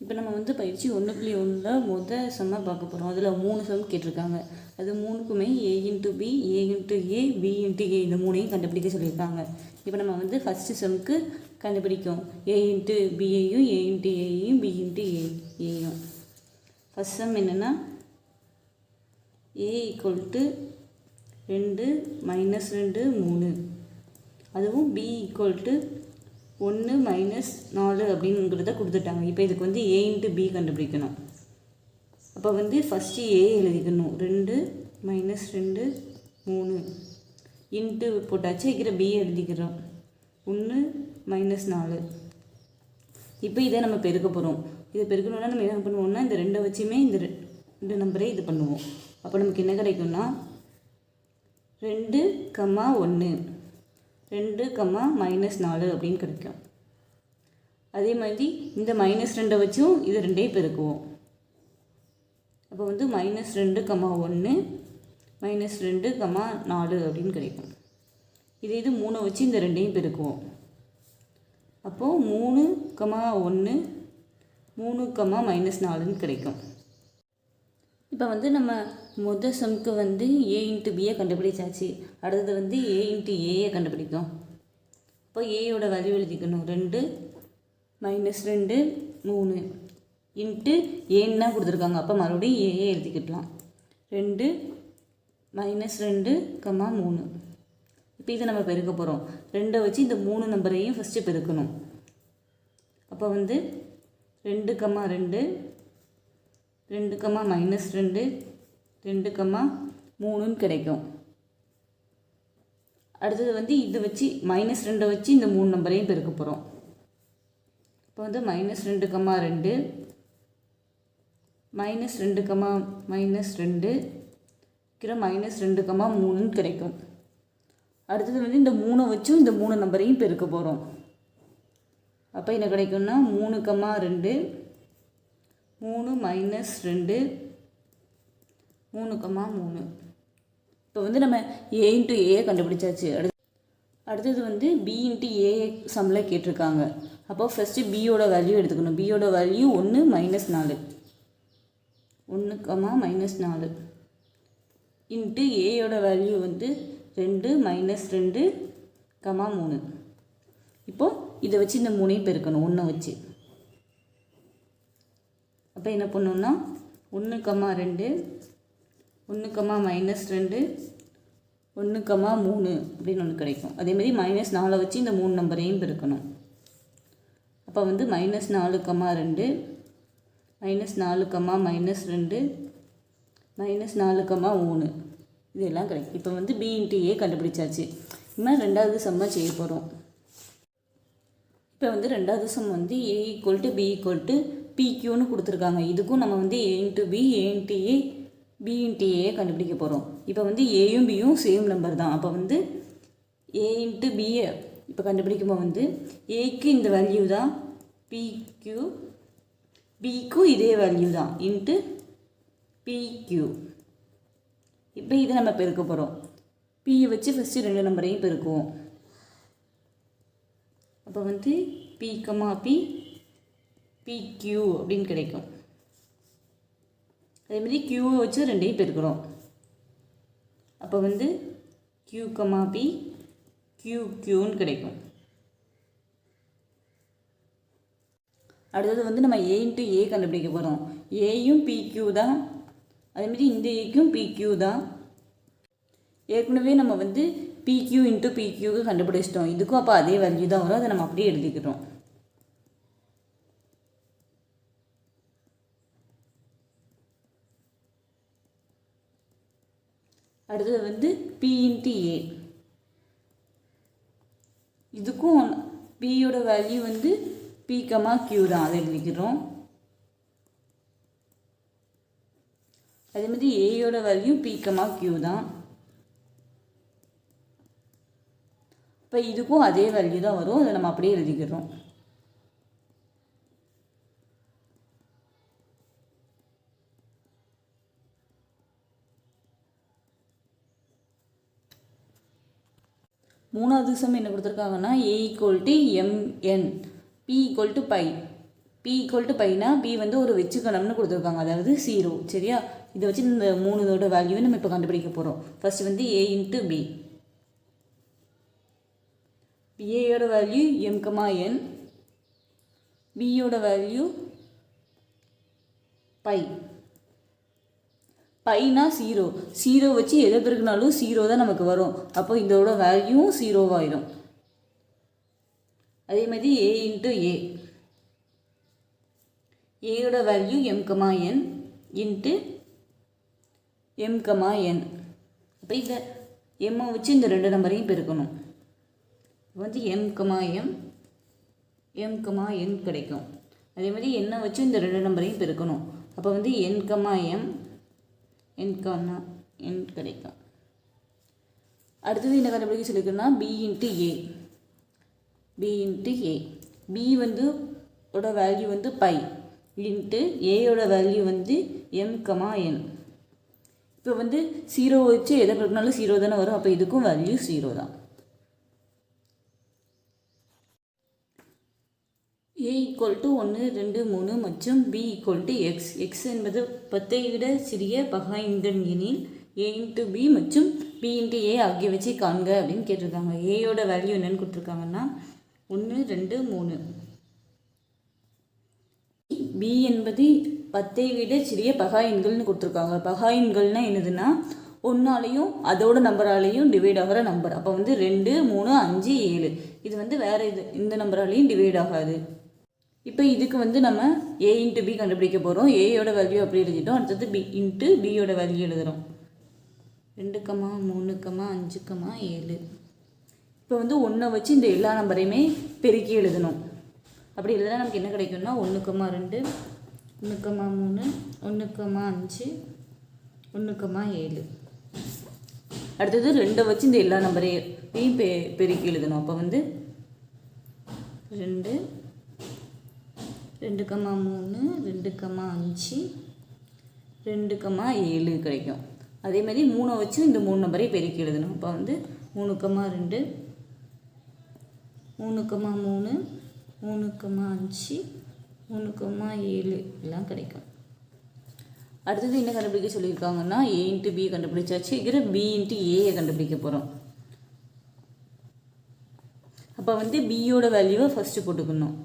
இப்போ நம்ம வந்து பயிற்சி 1.1 முதல் சம்மை பார்க்க போகிறோம். அதில் 3 சம் கேட்டிருக்காங்க. அது 3க்குமே a into B, a into A, B into A இந்த 3ஐயும் கண்டுபிடிக்க சொல்லியிருக்காங்க. இப்போ நம்ம வந்து ஃபஸ்ட்டு சம்க்கு கண்டுபிடிக்கும் a இன்ட்டு பியையும், a இன்ட்டு ஏயையும், b இன்ட்டு ஏயும். ஃபஸ்ட் சம் என்னென்னா a = 2 - 2 3, அதுவும் b = 1 - 4 அப்படிங்கிறத கொடுத்துட்டாங்க. இப்போ இதுக்கு வந்து a இன்ட்டு பி கண்டுபிடிக்கணும். அப்போ வந்து ஃபஸ்ட்டு a எழுதிக்கணும். 2 - 2 3 இன்ட்டு போட்டாச்சு. இருக்கிற b எழுதிக்கிறோம். 1 - 4. இப்போ இதை நம்ம பெருக்க போகிறோம். இதை பெருக்கணுன்னா நம்ம என்ன பண்ணுவோம்னா இந்த 2 வச்சுமே இந்த 2 நம்பரே இது பண்ணுவோம். அப்போ நமக்கு என்ன கிடைக்கும்னா 2, 1 2, -4 அப்படின்னு கிடைக்கும். அதே மாதிரி இந்த -2 வச்சும் இது 2ஐயும் பெருக்குவோம். அப்போ வந்து -2, 1 -2, 4 அப்படின்னு கிடைக்கும். இது 3 வச்சு இந்த 2ஐயும் பெருக்குவோம். அப்போது 3, 1 3, -4ன்னு கிடைக்கும். இப்போ வந்து நம்ம முதல் சம்க்கு வந்து a இன்ட்டு பியை கண்டுபிடிச்சாச்சு. அடுத்தது வந்து a இன்ட்டு ஏயை கண்டுபிடிக்கும். இப்போ ஏயோட வேல்யூ எழுதிக்கணும். 2 - 2 3 இன்ட்டு ஏன்னு தான் கொடுத்துருக்காங்க. அப்போ மறுபடியும் ஏஏ எழுதிக்கிட்டலாம். 2 - 2, 3. இப்போ இதை நம்ம பெருக்க போகிறோம். 2 வச்சு இந்த 3 நம்பரையும் ஃபஸ்ட்டு பெருக்கணும். அப்போ வந்து 2, 2 2, -2 2, 3ன்னு கிடைக்கும். அடுத்தது வந்து இதை வச்சு -2 வச்சு இந்த 3 நம்பரையும் பெருக்க போகிறோம். இப்போ வந்து -2, 2 -2, -2, -2 -3ன்னு கிடைக்கும். அடுத்தது வந்து இந்த 3 வச்சும் இந்த 3 நம்பரையும் பெருக்க போகிறோம். அப்போ என்ன கிடைக்கும்னா 3, 2 3 - 2 3, 3. இப்போ வந்து நம்ம a இன்ட்டு ஏயை கண்டுபிடிச்சாச்சு. அடுத்தது வந்து b இன்ட்டு ஏ சம்மில் கேட்டிருக்காங்க. அப்போ ஃபஸ்ட்டு பியோட வேல்யூ எடுத்துக்கணும். பியோட வேல்யூ 1 - 4 1, -4 இன்ட்டு ஏயோட வேல்யூ வந்து 2 - 2, 3. இப்போது இதை வச்சு இந்த 3ஐயும் பெருக்கணும் 1 வச்சு. அப்போ என்ன பண்ணோம்னா 1, 2 1, -2 1, 3 அப்படின்னு ஒன்று கிடைக்கும். அதேமாதிரி -4 வச்சு இந்த 3 நம்பரையும் பெருக்கணும். அப்போ வந்து -4, 2 -4, -2 -4, 3 இதெல்லாம் கிடைக்கும். இப்போ வந்து b இன்ட்டு ஏ கண்டுபிடிச்சாச்சு. இனிமேல் ரெண்டாவது சம்மை செய்ய போகிறோம். இப்போ வந்து ரெண்டாவது சம் வந்து a = b = PQன்னு கொடுத்துருக்காங்க. இதுக்கும் நம்ம வந்து a into B, a into A, b into ஏயை கண்டுபிடிக்க போகிறோம். இப்போ வந்து ஏயும் பியும் சேம் நம்பர் தான். அப்போ வந்து a இன்ட்டு பியை இப்போ கண்டுபிடிக்கும்போது வந்து ஏக்கு இந்த வேல்யூ தான் PQ, பிக்கும் இதே வேல்யூ தான் இன்ட்டு PQ. இப்போ இதை நம்ம பெருக்க போகிறோம். பியை வச்சு ஃபஸ்ட்டு 2 நம்பரையும் பெருக்குவோம். அப்போ வந்து P, P PQ அப்படின்னு கிடைக்கும். அதேமாதிரி Qவை வச்சு 2ஐயும் பெருக்கிறோம். அப்போ வந்து Q, P QQன்னு கிடைக்கும். அடுத்தது வந்து நம்ம a இன்ட்டு ஏ கண்டுபிடிக்க போகிறோம். ஏயும் PQ தான். அதேமாதிரி இந்த ஏக்கும் PQ தான். ஏற்கனவே நம்ம வந்து PQ இன்ட்டு PQக்கு கண்டுபிடிச்சிட்டோம். இதுக்கும் அப்போ அதே வேல்யூ தான் வரும். அதை நம்ம அப்படியே எழுதிக்கிறோம். அடுத்தது வந்து P இன்ட்டு ஏ. இதுக்கும் பியோட வேல்யூ வந்து P, Q தான். அதை எழுதிக்கிறோம். அதே மாதிரி ஏயோட வேல்யூ P, Q தான். இப்போ இதுக்கும் அதே வேல்யூ தான் வரும். அதை நம்ம அப்படியே எழுதிக்கிறோம். மூணாவது சம் என்ன கொடுத்துருக்காங்கன்னா a = mn, p = π. P equal to பைனா பி வந்து ஒரு வெச்சுக்கணும்னு கொடுத்துருக்காங்க, அதாவது 0. சரியா? இதை வச்சு இந்த 3 இதோட வேல்யூவை நம்ம இப்போ கண்டுபிடிக்க போகிறோம். ஃபர்ஸ்ட் வந்து ஏ இன்ட்டு பி. ஏயோட வேல்யூ m,n, பியோட வேல்யூ பை. பைனா 0. 0 வச்சு எதை பெருக்கினாலும் 0 தான் நமக்கு வரும். அப்போ இதோட வேல்யூவும் 0 ஆயிடும். அதே மாதிரி ஏ இன்ட்டு ஏ. ஏயோட வேல்யூ m,n இன்ட்டு m,n. அப்போ இந்த எம்மை வச்சு இந்த 2 நம்பரையும் பெருக்கணும். வந்து m,m m,n கிடைக்கும். அதே மாதிரி என்னை வச்சு இந்த 2 நம்பரையும் பெருக்கணும். அப்போ வந்து n,m n கிடைக்கும். அடுத்தது என்ன கண்டுபிடிக்க சொல்லியிருக்குன்னா b into A. b into A. b வந்து ஓட வேல்யூ வந்து பை இன்ட்டு ஏயோட வேல்யூ வந்து m,n. இப்போ வந்து 0 வச்சு எதை பெருக்கினாலும் 0 தானே வரும். அப்போ இதுக்கும் வேல்யூ 0 தான். a ஈக்குவல் டு 1 2 3 மற்றும் b equal to X. X என்பது 10ஐ விட சிறிய பகா எண்கள் எனில் a இன்ட்டு b மற்றும் b இன்ட்டு a ஆகியவற்றை காண்க அப்படின்னு கேட்டிருக்காங்க. ஏயோட வேல்யூ என்னன்னு கொடுத்துருக்காங்கன்னா 1 2 3. b என்பது 10ஐ விட சிறிய பகா எண்கள்னு கொடுத்துருக்காங்க. பகா எண்கள்னால் என்னதுன்னா ஒன்றாலையும் அதோட நம்பராலையும் டிவைட் ஆகிற நம்பர். அப்போ வந்து 2 3 5 7. இது வந்து வேறு இந்த நம்பராலையும் டிவைட் ஆகாது. இப்போ இதுக்கு வந்து நம்ம ஏ இன்ட்டு பி கண்டுபிடிக்க போகிறோம். ஏயோட வேல்யூ அப்படி எழுதிட்டோம். அடுத்தது பி இன்ட்டு பியோட வேல்யூ எழுதுகிறோம். 2, 3, 5, 7. இப்போ வந்து 1 வச்சு இந்த எல்லா நம்பரையுமே பெருக்கி எழுதணும். அப்படி எழுதுனா நமக்கு என்ன கிடைக்கும்னா 1, 2, 1, 3, 1, 5, 1, 7. அடுத்தது 2 வச்சு இந்த எல்லா நம்பரையும் பெருக்கி எழுதணும். அப்போ வந்து 2, 2, 3, 2, 5, 2, 7 கிடைக்கும். அதே மாதிரி 3 வச்சு இந்த 3 நம்பரையும் பெருக்கி எழுதணும். அப்போ வந்து 3, 2, 3, 3, 3, 5, 3, 7 எல்லாம் கிடைக்கும். அடுத்தது என்ன கண்டுபிடிக்க சொல்லியிருக்காங்கன்னா ஏ இன்ட்டு பி கண்டுபிடிச்சாச்சு. இருக்கிற பி இன்ட்டு ஏயை கண்டுபிடிக்க போகிறோம். அப்போ வந்து பியோட வேல்யூவை ஃபஸ்ட்டு போட்டுக்கணும்.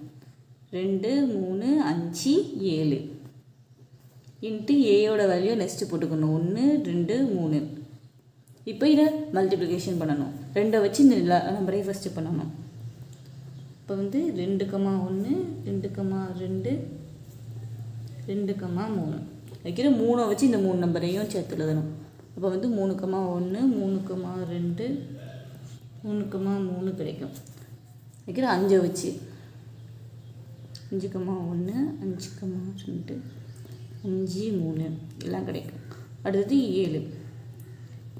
2 3 5 7 இன்ட்டு ஏயோட வேல்யூ நெக்ஸ்ட்டு போட்டுக்கணும். 1 2 3. இப்போ இதை மல்டிப்ளிகேஷன் பண்ணணும். 2 வச்சு இந்த எல்லா நம்பரையும் ஃபஸ்ட்டு பண்ணணும். இப்போ வந்து 2, 1 2, 2 2, 3 வைக்கிற 3 வச்சு இந்த 3 நம்பரையும் சேர்த்து எழுதணும். அப்போ வந்து 3, 1 3, 2 3, 3 கிடைக்கும். வைக்கிற 5 வச்சு 5, 1 5, 2 5 3 எல்லாம் கிடைக்கும். அடுத்தது 7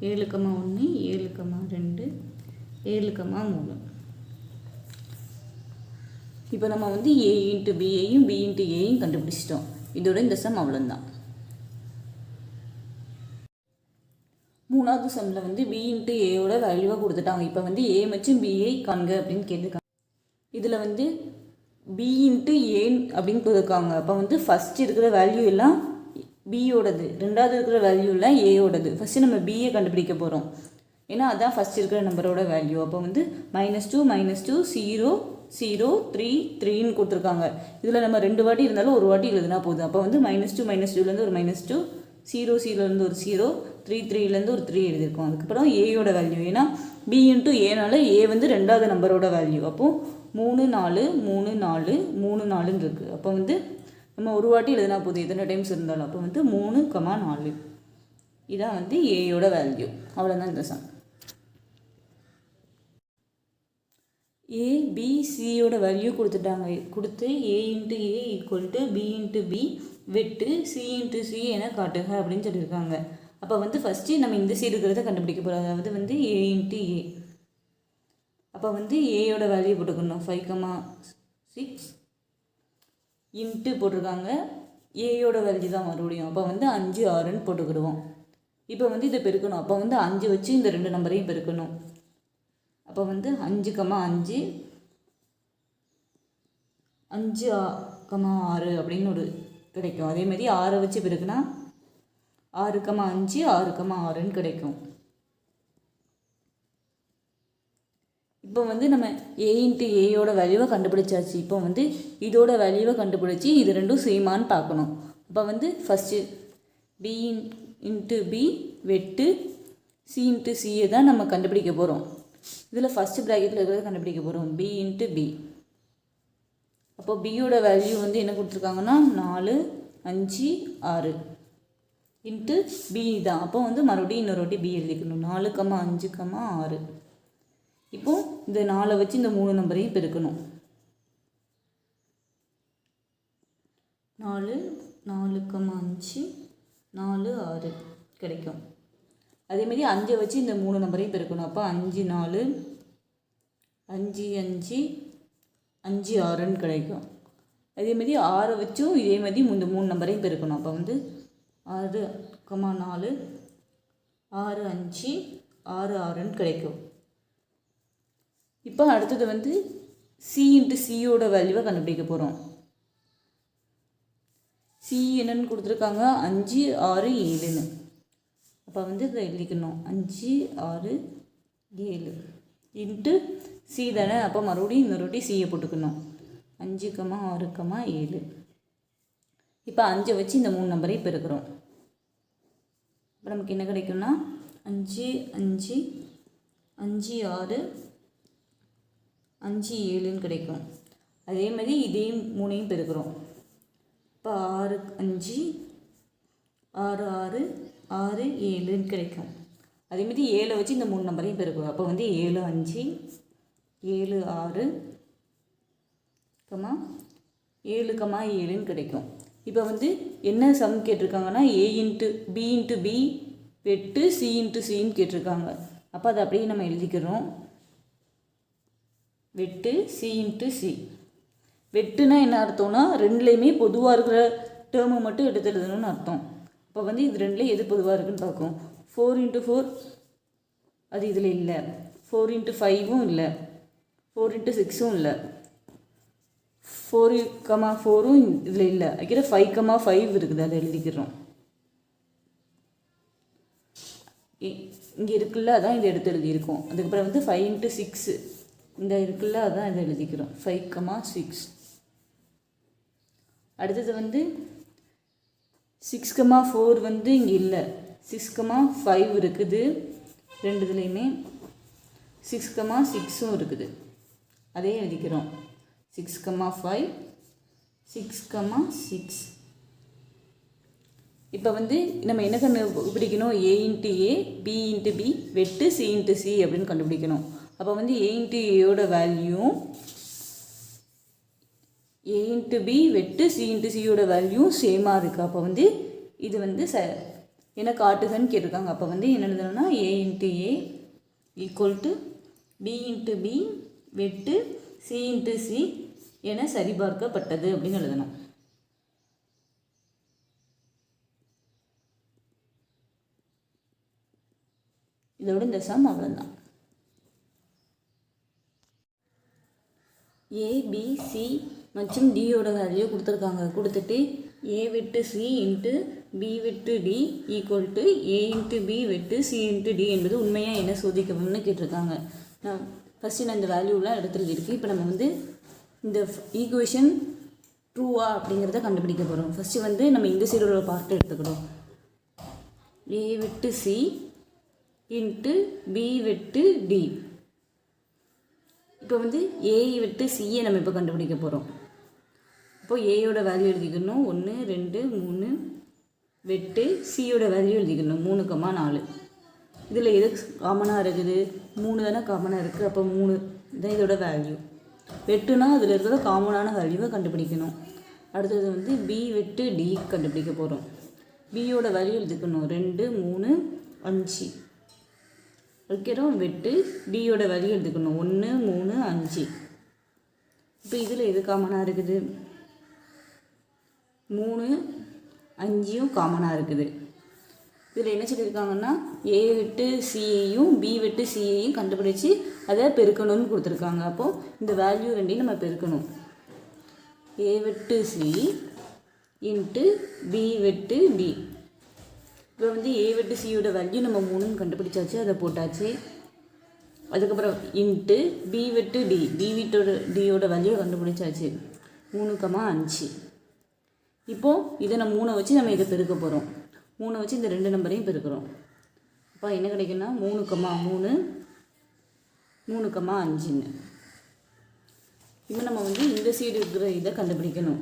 7, 1 7, 2 7, 3. இப்போ நம்ம வந்து ஏ இன்ட்டு பியையும் பி இன்ட்டு ஏயும் கண்டுபிடிச்சிட்டோம். இதோட இந்த சம் அவ்வளோதான். மூணாவது சம்மில் வந்து பி இன்ட்டு ஏயோட வேல்யூவாக கொடுத்துட்டாங்க. இப்போ வந்து ஏ மற்றும் பிஐ காண்க அப்படின்னு கேட்டிருக்காங்க. இதில் வந்து பி இன்ட்டு ஏ அப்படின்னு கொடுத்துருக்காங்க. அப்போ வந்து ஃபஸ்ட் இருக்கிற வேல்யூ எல்லாம் பியோடது, ரெண்டாவது இருக்கிற வேல்யூ எல்லாம் ஏயோடது. ஃபஸ்ட்டு நம்ம பிஏ கண்டுபிடிக்க போகிறோம். ஏன்னா அதான் ஃபஸ்ட் இருக்கிற நம்பரோட வேல்யூ. அப்போ வந்து -2 -2 0 0 3 3ன்னு கொடுத்துருக்காங்க. இதில் நம்ம 2 வாட்டி இருந்தாலும் ஒரு வாட்டி எழுதுனா போதும். அப்போ வந்து -2 -2லேருந்து ஒரு -2 0 0லேருந்து ஒரு 0 3 3லேருந்து ஒரு 3 எழுதியிருக்கோம். அதுக்கப்புறம் ஏயோட வேல்யூ, ஏன்னா பி இன்ட்டு ஏனால ஏ வந்து ரெண்டாவது நம்பரோட வேல்யூ. அப்போது 3 4 3 4 3 4ன்னு இருக்குது. அப்போ வந்து நம்ம ஒரு வாட்டி எழுதுனா போதும் எத்தனை டைம்ஸ் இருந்தாலும். அப்போ வந்து 3, 4 இதான் வந்து ஏயோட வேல்யூ. அவ்வளோதான் இந்த சம். ஏ பி சியோட வேல்யூ கொடுத்துட்டாங்க. கொடுத்து A into A equal to B into B வெட்டு சி இன்ட்டு சி என காட்டுக அப்படின்னு சொல்லியிருக்காங்க. அப்போ வந்து ஃபஸ்ட்டு நம்ம இந்த சைடு இருக்கிறத கண்டுபிடிக்க போகிறோம். அதாவது வந்து ஏ இன்ட்டு ஏ. அப்போ வந்து ஏயோட வேல்யூ போட்டுக்கணும். 5, 6 இன்ட்டு போட்டிருக்காங்க. ஏயோட வேல்யூ தான் மறுபடியும். அப்போ வந்து 5 6ன்னு போட்டுக்கிடுவோம். இப்போ வந்து இதை பெருக்கணும். அப்போ வந்து 5 வச்சு இந்த 2 நம்பரையும் பெருக்கணும். அப்போ வந்து 5, 5 5 6 அப்படின்னு ஒரு கிடைக்கும். அதேமாதிரி 6 வச்சு பெருக்குனா 6, 5, 6, 6ன்னு கிடைக்கும். இப்போ வந்து நம்ம a இன்ட்டு ஏயோட வேல்யூவை கண்டுபிடிச்சாச்சு. இப்போ வந்து இதோட வேல்யூவை கண்டுபிடிச்சி இது ரெண்டும் சேமான்னு பார்க்கணும். அப்போ வந்து ஃபஸ்ட்டு b இன்ட்டு பி வெட்டு c இன்ட்டு சியை தான் நம்ம கண்டுபிடிக்க போகிறோம். இதில் ஃபஸ்ட்டு ப்ராக்கெட்டில் இருக்கிறத கண்டுபிடிக்க போகிறோம், b இன்ட்டு பி. அப்போ பியோட வேல்யூ வந்து என்ன கொடுத்துருக்காங்கன்னா 4, 5, 6 இன்ட்டு பி தான். அப்போ வந்து மறுபடியும் இன்னொரு வாட்டி பி எழுதிக்கணும். 4, 5, 6. இப்போது இந்த 4 வச்சு இந்த 3 நம்பரையும் பெருக்கணும். 4, 4, 5, 4, 6 கிடைக்கும். அதேமாரி 5 வச்சு இந்த 3 நம்பரையும் பெருக்கணும். அப்போ 5, 4, 5, 5, 5, 6ன்னு கிடைக்கும். அதேமாரி 6 வச்சும் இதேமாதிரி இந்த 3 நம்பரையும் பெருக்கணும். அப்போ வந்து 6, 4, 6, 5, 6, 6ன்னு கிடைக்கும். இப்போ அடுத்தது வந்து சி இன்ட்டு சியோட வேல்யூவை கண்டுபிடிக்க போகிறோம். சி என்னன்னு கொடுத்துருக்காங்க 5, 6, 7ன்னு. அப்போ வந்து இதை எழுதிக்கணும் 5, 6, 7 இன்ட்டு சி தானே. அப்போ மறுபடியும் இன்னொரு வாட்டி சியை போட்டுக்கணும். 5, 6, 7. இப்போ 5 வச்சு இந்த 3 நம்பரையும் பெருக்கிறோம். இப்போ நமக்கு என்ன கிடைக்கும்னா 5, 5, 5, 6, 5, 7ன்னு கிடைக்கும். அதே மாதிரி இதையும் 3ஐயும் பெருக்கிறோம். இப்போ 6, 5, 6, 6, 6, 7ன்னு கிடைக்கும். அதேமாதிரி 7 வச்சு இந்த 3 நம்பரையும் பெருக்கிறோம். அப்போ வந்து 7, 5, 7, 6, 7, 7ன்னு கிடைக்கும். இப்போ வந்து என்ன சம் கேட்டிருக்காங்கன்னா a into b into B வெட்டு c இன்ட்டு சின்னு கேட்டிருக்காங்க. அப்போ அதை அப்படியே நம்ம எழுதிக்கிறோம். வெட்டு சி இன்ட்டு சி. வெட்டுனா என்ன அர்த்தம்னா ரெண்டுலேயுமே பொதுவாக இருக்கிற டேர்மை மட்டும் எடுத்து எழுதணும்னு அர்த்தம். அப்போ வந்து இது ரெண்டுலேயும் எது பொதுவாக இருக்குன்னு பார்க்கும். 4 × 4 அது இதில் இல்லை. 4 × 5ம் இல்லை. 4 × 6ம் இல்லை. 4, 4ம் இதில் இல்லை. வைக்கிற 5, 5 இருக்குது, அதை எழுதிக்கிறோம். இங்கே இருக்குல்ல, அதான் இதை எடுத்து எழுதியிருக்கோம். அதுக்கப்புறம் வந்து 5 × 6 இந்த இருக்குல்ல, அதான் இதை எழுதிக்கிறோம். 5, 6. அடுத்தது வந்து 6, 4 வந்து இங்கே இல்லை. 6, 5 இருக்குது ரெண்டுதுலேயுமே. 6, 6ம் இருக்குது, அதே எழுதிக்கிறோம். 6, 5, 6, 6. இப்போ வந்து நம்ம என்ன கண்டுபிடிக்கணும்? a into A b into B வெட்டு c இன்ட்டு சி அப்படின்னு கண்டுபிடிக்கணும். அப்போ வந்து a இன்ட்டு ஏயோட வேல்யூ a இன்ட்டு பி வெட்டு c இன்ட்டு சியோட வேல்யூ சேமாக இருக்குது. அப்போ வந்து இது வந்து என்ன காட்டுதுன்னு கேட்டிருக்காங்க. அப்போ வந்து என்ன எழுதணும்னா a into A equal to b into B வெட்டு c இன்ட்டு சி என சரிபார்க்கப்பட்டது அப்படின்னு எழுதணும். இதோட இந்த சம் அவ்வளோதான். ஏ பி சி மற்றும் டியோட வேல்யூ கொடுத்துருக்காங்க. கொடுத்துட்டு ஏ வெட்டு சி இன்ட்டு பி வெட்டு D equal to A into B வெட்டு சி இன்ட்டு டி என்பது உண்மையாக என்ன சோதிக்கணும்னு கேட்டிருக்காங்க. நான் ஃபஸ்ட்டு நான் இந்த வேல்யூலாம் எடுத்து எழுதியிருக்கு. இப்போ நம்ம வந்து இந்த ஈக்குவேஷன் ட்ரூவா அப்படிங்கிறத கண்டுபிடிக்க போகிறோம். ஃபஸ்ட்டு வந்து நம்ம இந்த சைடோட பார்ட் எடுத்துக்கிறோம். ஏ வெட்டு சி இன்ட்டு பி வெட்டு டி. இப்போ வந்து ஏ வெட்டு சியை நம்ம இப்போ கண்டுபிடிக்க போகிறோம். இப்போது ஏயோட வேல்யூ எழுதிக்கணும் 1, 2, 3 வெட்டு சியோட வேல்யூ எழுதிக்கணும் 3, 4. இதில் எது காமனாக இருக்குது? 3 தானே காமனாக இருக்குது. அப்போ 3 தான் இதோட வேல்யூ. வெட்டுனா அதில் இருக்கிற காமனான வேல்யூவை கண்டுபிடிக்கணும். அடுத்தது வந்து பி வெட்டு டி கண்டுபிடிக்க போகிறோம். பியோட வேல்யூ எழுதிக்கணும் 2, 3, 5 வைக்கிறோம். வெட்டு டியோட வேல்யூ எடுத்துக்கணும் 1, 3, 5. இப்போ இதில் எது காமனாக இருக்குது? 3, 5யும் காமனாக இருக்குது. இதில் என்ன சொல்லியிருக்காங்கன்னா ஏ வெட்டு சியையும் பி வெட்டு சியையும் கண்டுபிடிச்சி அதை பெருக்கணும்னு கொடுத்துருக்காங்க. அப்போது இந்த வேல்யூ ரெண்டையும் நம்ம பெருக்கணும். ஏ வெட்டு சி இன்ட்டு பி வெட்டு டி. இப்போ வந்து ஏ வெட்டு சியோட வேல்யூ நம்ம 3ன்னு கண்டுபிடிச்சாச்சு, அதை போட்டாச்சு. அதுக்கப்புறம் இன்ட்டு பி வெட்டு டி, பி வெட்டோட டியோட வேல்யூ கண்டுபிடிச்சாச்சு 3,5. இப்போது இதை நம்ம 3 வச்சு நம்ம இதை பெருக்க போகிறோம். 3 வச்சு இந்த 2 நம்பரையும் பெருக்கிறோம். அப்போ என்ன கிடைக்குன்னா 3,3 3,5ன்னு. இப்போ நம்ம வந்து இந்த சைடு இருக்கிற இதை கண்டுபிடிக்கணும்.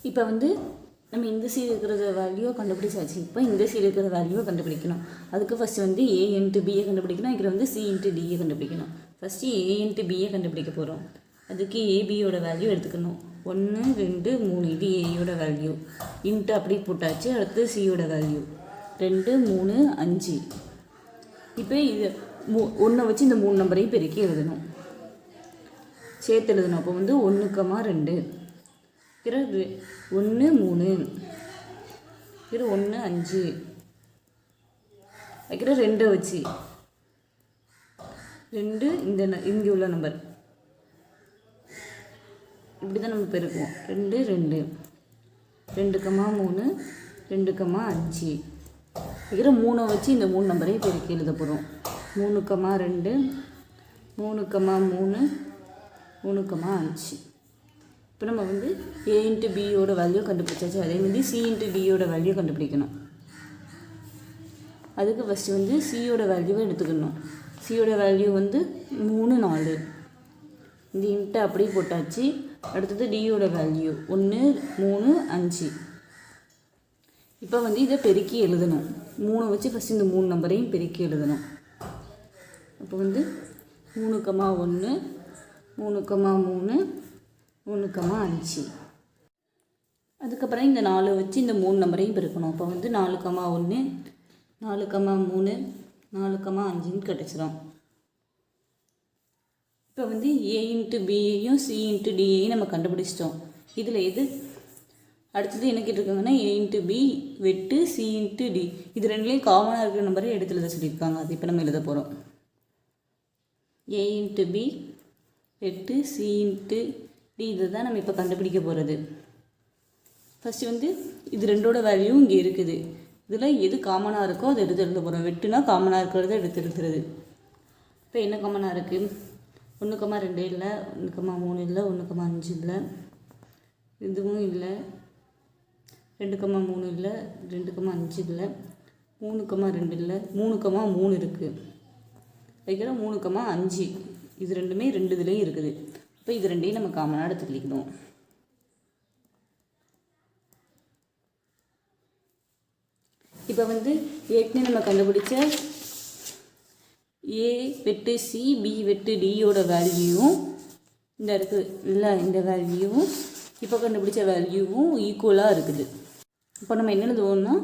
இப்போ வந்து நம்ம இந்த சைடு இருக்கிற வேல்யூவை கண்டுபிடிச்சாச்சு. இப்போ இந்த சைடு இருக்கிற வேல்யூவை கண்டுபிடிக்கணும். அதுக்கு ஃபஸ்ட்டு வந்து ஏ இன்ட்டு பியை கண்டுபிடிக்கணும். இதில் வந்து சி இன்ட்டு டியை கண்டுபிடிக்கணும். ஃபஸ்ட்டு ஏ இன்ட்டு பியை கண்டுபிடிக்க போகிறோம். அதுக்கு ஏபியோட வேல்யூ எடுத்துக்கணும். 1 2 3 இது ஏயோட வேல்யூ. இன்ட்டு அப்படி போட்டாச்சு. அடுத்து சியோட வேல்யூ 2 3 5. இப்போ இது 1 வச்சு இந்த 3 நம்பரையும் பெருக்கி எழுதணும், சேர்த்து எழுதணும். அப்போ வந்து 1,2 பிறகு 1 3 பிறகு 1 5 வைக்கிற 2 வச்சு 2 இங்கே உள்ள நம்பர் இப்படி தான் நம்ம பெருக்குவோம். 2 2 2,3 2,5 வைக்கிற 3 வச்சு இந்த 3 நம்பரையும் பெருக்கி எழுத போகிறோம். 3,2 3,3 3,5. இப்போ நம்ம வந்து ஏ இன்ட்டு பியோட வேல்யூ கண்டுபிடிச்சாச்சு. அதே மாதிரி சி இன்ட்டு டியோட வேல்யூ கண்டுபிடிக்கணும். அதுக்கு ஃபஸ்ட்டு வந்து சியோட வேல்யூவை எடுத்துக்கணும். சியோட வேல்யூ வந்து 3 4. இந்த இன்ட்டு அப்படி போட்டாச்சு. அடுத்தது டியோட வேல்யூ 1 3 5. இப்போ வந்து இதை பெருக்கி எழுதணும். 3 வச்சு ஃபஸ்ட்டு இந்த 3 நம்பரையும் பெருக்கி எழுதணும். அப்போ வந்து 3,1 3,3 3,5. அதுக்கப்புறம் இந்த 4 வச்சு இந்த 3 நம்பரையும் பெருக்கணும். அப்போ வந்து 4,1 4,3 4,5ன்னு கிடச்சிரும். இப்போ வந்து ஏ இன்ட்டு பியையும் சி இன்ட்டு டியையும் நம்ம கண்டுபிடிச்சிட்டோம். இதில் எது அடுத்தது என்ன கேட்டிருக்காங்கன்னா ஏ இன்ட்டு பி வெட்டு சி இன்ட்டு டி, இது ரெண்டுலேயும் காமனாக இருக்கிற நம்பரை எடுத்து எழுத சொல்லியிருக்காங்க. அது இப்போ நம்ம எழுத போகிறோம். ஏ இன்ட்டு பி வெட்டு சி இன்ட்டு டி, இது தான் நம்ம இப்போ கண்டுபிடிக்க போகிறது. ஃபஸ்ட்டு வந்து இது ரெண்டோட வேல்யூ இங்கே இருக்குது. இதில் எது காமனாக இருக்கோ அதை எடுத்து எழுத போகிறோம். வெட்டுனா காமனாக இருக்கிறத எடுத்து எழுதுறது. இப்போ என்ன காமனாக இருக்குது? 1,2 இல்லை, 1,3 இல்லை, 1,5 இல்லை, இதுவும் இல்லை, 2,3 இல்லை, 2,5 இல்லை, 3,2 இல்லை, 3,3 இருக்குது. வைக்கிற 3,5. இது ரெண்டுமே 2 இதுலேயும் இருக்குது. இப்போ இது ரெண்டையும் நம்ம காமனாக எடுத்துக்கணும். இப்போ வந்து ஏற்கனவே நம்ம கண்டுபிடிச்ச ஏ வெட்டு சி பி வெட்டு டியோட வேல்யூவும் இந்த இருக்குது இல்லை, இந்த வேல்யூவும் இப்போ கண்டுபிடிச்ச வேல்யூவும் ஈக்குவலாக இருக்குது. இப்போ நம்ம என்ன எழுதுவோம்னா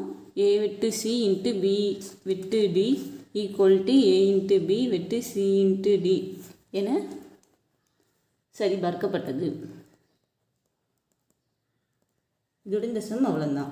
ஏ வெட்டு சி இன்ட்டு பி வெட்டு D equal to A into B வெட்டு சி இன்ட்டு டி என சரி பார்க்கப்பட்டது. இதோட இந்த சம் அவ்வளோதான்.